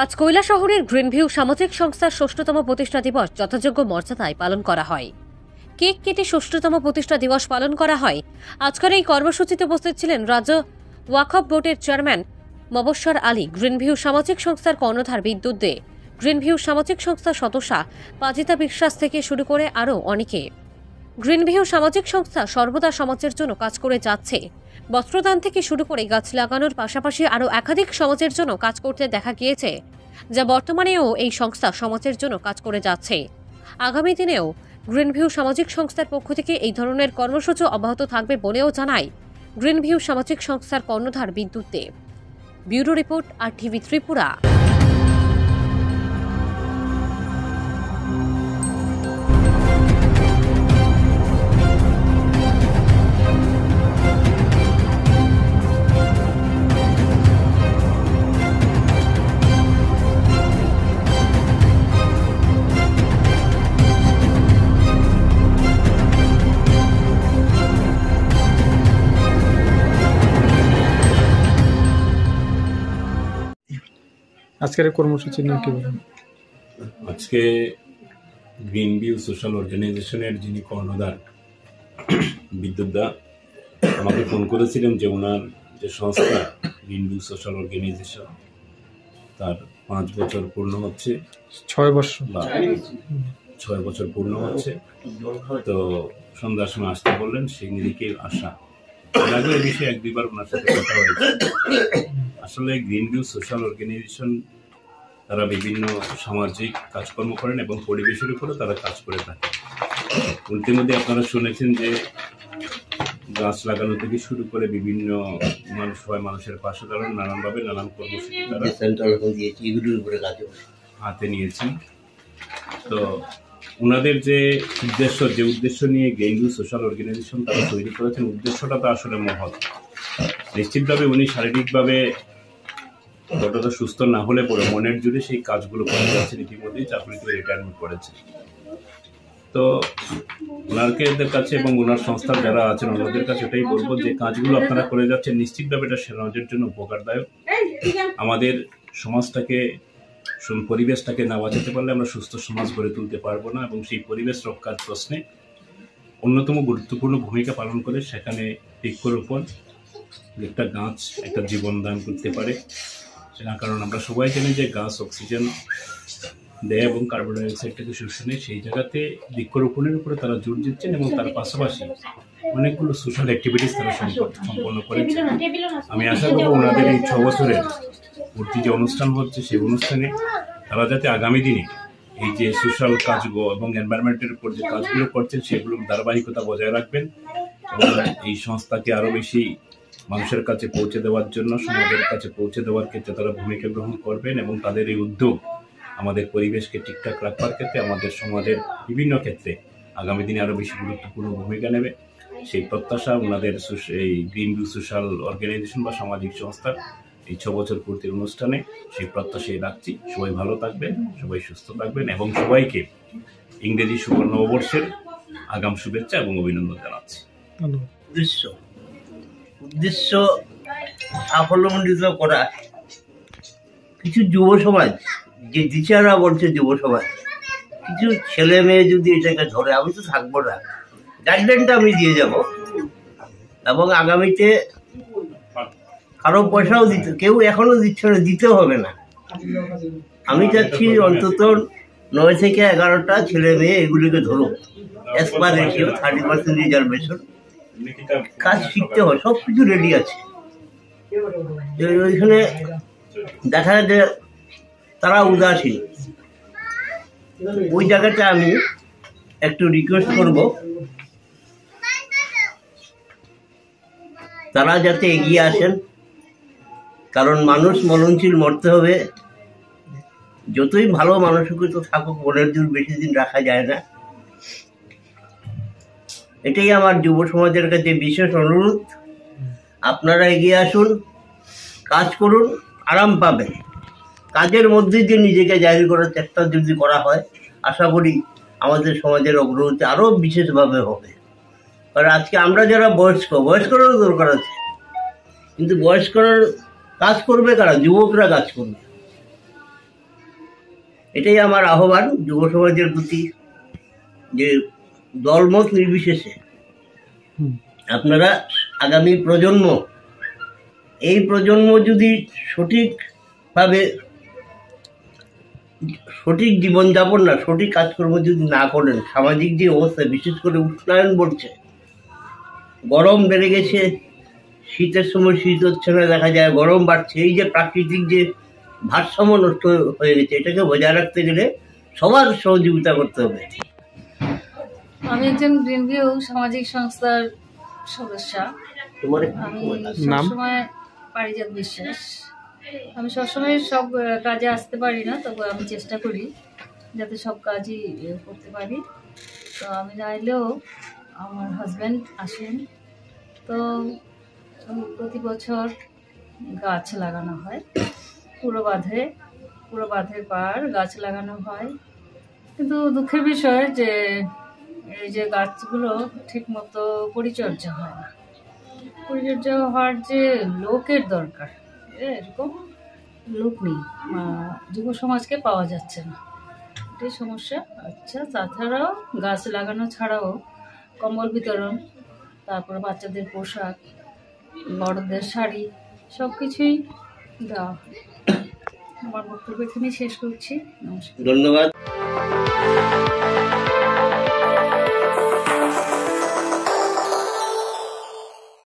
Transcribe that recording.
আজ কৈলাসহরের গ্রিনভিউ সামাজিক সংস্থার ৬ষ্ঠতম প্রতিষ্ঠা দিবস যথাযোগ্য মর্যাদায় পালন করা হয়। কেক কেটে ৬ষ্ঠতম প্রতিষ্ঠা দিবস পালন করা হয়। আজকের এই কর্মসূচিতে উপস্থিত ছিলেন রাজ্য ওয়াকফ বোর্ডের চেয়ারম্যান মবস্বর আলী, গ্রিনভিউ সামাজিক সংস্থার কর্ণধার বিদ্যুৎ দে, গ্রিনভিউ সামাজিক সংস্থার সদস্যা পাজিতা বিশ্বাস থেকে শুরু করে আরও অনেকে। গ্রিনভিউ সামাজিক সংস্থা সর্বদা সমাজের জন্য কাজ করে যাচ্ছে। বস্ত্রদান থেকে শুরু করে গাছ লাগানোর পাশাপাশি আরও একাধিক সমাজের জন্য কাজ করতে দেখা গিয়েছে, যা বর্তমানেও এই সংস্থা সমাজের জন্য কাজ করে যাচ্ছে। আগামী দিনেও গ্রিনভিউ সামাজিক সংস্থার পক্ষ থেকে এই ধরনের কর্মসূচি অব্যাহত থাকবে বলেও জানায় গ্রিনভিউ সামাজিক সংস্থার কর্ণধার Bidyut De. Bureau report, RTV Tripura. আজকের কর্মসূচি নিয়ে কি বলবেন? আজকে গ্রিনভিউ সোশ্যাল অর্গানাইজেশনের যিনি কর্ণধার বিদ্যুৎ দা আমাকে ফোন করেছিলেন যে ওনার যে সংস্থা গ্রিনভিউ সোশ্যাল অর্গানাইজেশন তার 5 বছর পূর্ণ হচ্ছে, 6 বছর 6 বছর পূর্ণ হচ্ছে। তো সন্ধ্যার সময় আসতে বললেন, সেই নিরিখে আসা। এর আগে এই বিষয়ে 1-2 বার ওনার সাথে কথা হয়েছে। আসলে গ্রিনভিউ সোশ্যাল অর্গানাইজেশন তারা বিভিন্ন সামাজিক কাজকর্ম করেন এবং পরিবেশের উপরে তারা কাজ করে থাকে। ইতিমধ্যে আপনারা শুনেছেন যে গাছ লাগানো থেকে শুরু করে বিভিন্ন মানুষের পাশে দাঁড়ান, নানানভাবে নানান কর্মসূচি তারা হাতে নিয়েছেন। তো ওনাদের যে উদ্দেশ্য নিয়ে গ্রিনভিউ সোশ্যাল অর্গানাইজেশন তারা তৈরি করেছেন, উদ্দেশ্যটা তো আসলে মহৎ। নিশ্চিতভাবে উনি শারীরিকভাবে যতটা সুস্থ না হলে পরে মনের জুড়ে সেই কাজগুলো করে যাচ্ছেন। ইতিমধ্যেই চাকরি থেকে রিটায়ারমেন্ট করেছে। তো ওনাদের কাছে এবং ওনার সংস্থার যারা আছেন ওনাদের কাছে এটাই বলবো যে কাজগুলো আপনারা করে যাচ্ছেন, নিশ্চিতভাবে এটা সমাজের জন্য উপকারদায়ক। আমাদের সমাজটাকে, পরিবেশটাকে না বাঁচাতে পারলে আমরা সুস্থ সমাজ গড়ে তুলতে পারবো না, এবং সেই পরিবেশ রক্ষার প্রশ্নে অন্যতম গুরুত্বপূর্ণ ভূমিকা পালন করে সেখানে বৃক্ষরোপণ, একটা গাছ একটা জীবন দান করতে পারে। সেটা কারণ আমরা সবাই জানি যে গাছ অক্সিজেন দেয় এবং কার্বন ডাইঅক্সাইডটাকে শুষে নেয়। সেই জায়গাতে বৃক্ষরোপণের উপরে তারা জোর দিচ্ছেন এবং তার পাশাপাশি অনেকগুলো সোশ্যাল অ্যাক্টিভিটিস তারা সম্পন্ন করেছেন। আমি আশা করব ওনাদের এই 6 বছরের ভর্তি যে অনুষ্ঠান হচ্ছে সেই অনুষ্ঠানে তারা যাতে আগামী দিনে এই যে সোশ্যাল কাজগুলো এবং এনভায়রনমেন্টের উপর যে কাজগুলো করছেন সেগুলোর ধারাবাহিকতা বজায় রাখবেন এবং এই সংস্থাকে আরও বেশি মানুষের কাছে পৌঁছে দেওয়ার জন্য, সমাজের কাছে পৌঁছে দেওয়ার ক্ষেত্রে তারা ভূমিকা গ্রহণ করবেন এবং তাদের এই উদ্যোগ আমাদের পরিবেশকে ঠিকঠাক রাখবার ক্ষেত্রে, আমাদের সমাজের বিভিন্ন ক্ষেত্রে আগামী দিনে আরও বেশি গুরুত্বপূর্ণ ভূমিকা নেবে। সেই প্রত্যাশা ওনাদের এই গ্রিনভিউ সোশ্যাল অর্গানাইজেশন বা সামাজিক সংস্থার এই 6 বছর পূর্তির অনুষ্ঠানে সেই প্রত্যাশাই রাখছি। সবাই ভালো থাকবেন, সবাই সুস্থ থাকবেন এবং সবাইকে ইংরেজি শুভ নববর্ষের আগাম শুভেচ্ছা এবং অভিনন্দন জানাচ্ছি। উদ্দেশ্য সাফল্যমণ্ডিত করা। কিছু যুব সমাজ, যে টিচাররা বলছে যুব সমাজ, কিছু ছেলে মেয়ে যদি এটাকে ধরে, আমি তো থাকবো না, গাইডলাইনটা আমি দিয়ে যাব এবং আগামীতে কারো পয়সাও দিতে, কেউ এখনো দিচ্ছে না, দিতে হবে না। আমি চাচ্ছি অন্তত 9 থেকে 11টা ছেলে মেয়ে এগুলিকে ধরুক, অ্যাজ পার রেশিও 30% রিজার্ভেশন। কাজ শিখতে হয়, সব কিছু রেডি আছে। ওইখানে দেখা যায় যে তারা উদাসীন। ওই জায়গাটা আমি একটু রিকোয়েস্ট করব, তারা যাতে এগিয়ে আসেন, কারণ মানুষ মরণশীল, মরতে হবে। যতই ভালো মানসিকতা থাকুক, মনের জোর বেশি দিন রাখা যায় না। এটাই আমার যুব সমাজের কাছে বিশেষ অনুরোধ। আপনারা এগিয়ে আসুন, কাজ করুন, আরাম পাবেন। কাজের মধ্যে দিয়ে নিজেকে জাহির করার চেষ্টা যদি করা হয়, আশা করি আমাদের সমাজের অগ্রগতি আরও বিশেষভাবে হবে। কারণ আজকে আমরা যারা বয়স্করারও দরকার আছে, কিন্তু বয়স্করা কাজ করবে কারা? যুবকরা কাজ করবে। এটাই আমার আহ্বান যুব সমাজের প্রতি, যে দলমত নির্বিশেষে হুম। আপনারা আগামী প্রজন্ম, এই প্রজন্ম যদি সঠিকভাবে সঠিক জীবনযাপন না, সঠিক কাজকর্ম যদি না করেন, সামাজিক যে অবস্থা, বিশেষ করে উষ্ণায়ন বলছে, গরম বেড়ে গেছে, শীতের সময় শীত হচ্ছে না, দেখা যায় গরম বাড়ছে, এই যে প্রাকৃতিক যে ভারসাম্য নষ্ট হয়ে গেছে, এটাকে বজায় রাখতে গেলে সবার সহযোগিতা করতে হবে। আমি একজন গ্রিনভিউ সামাজিক সংস্থার সদস্য। তোমার আমি নাম? সবসময় পারিজাত বিশ্বাস। আমি সবসময় সব কাজে আসতে পারি না, তবে আমি চেষ্টা করি যাতে সব কাজই করতে পারি। তো আমি চাইলেও আমার হাজব্যান্ড আসেন, তো প্রতি বছর গাছ লাগানো হয় পুরো বাঁধের পার গাছ লাগানো হয়। কিন্তু দুঃখের বিষয় যে এই যে গাছগুলো ঠিক মতো পরিচর্যা হয় না। পরিচর্যা হওয়ার যে লোকের দরকার, এরকম লোক নেই, যুব সমাজকে পাওয়া যাচ্ছে না, এটাই সমস্যা। আচ্ছা, তাছাড়াও গাছ লাগানো ছাড়াও কম্বল বিতরণ, তারপর বাচ্চাদের পোশাক, বড়দের শাড়ি, সব কিছুই দেওয়া হয়। আমার বক্তব্য এখানে শেষ করছি। নমস্কার। ধন্যবাদ।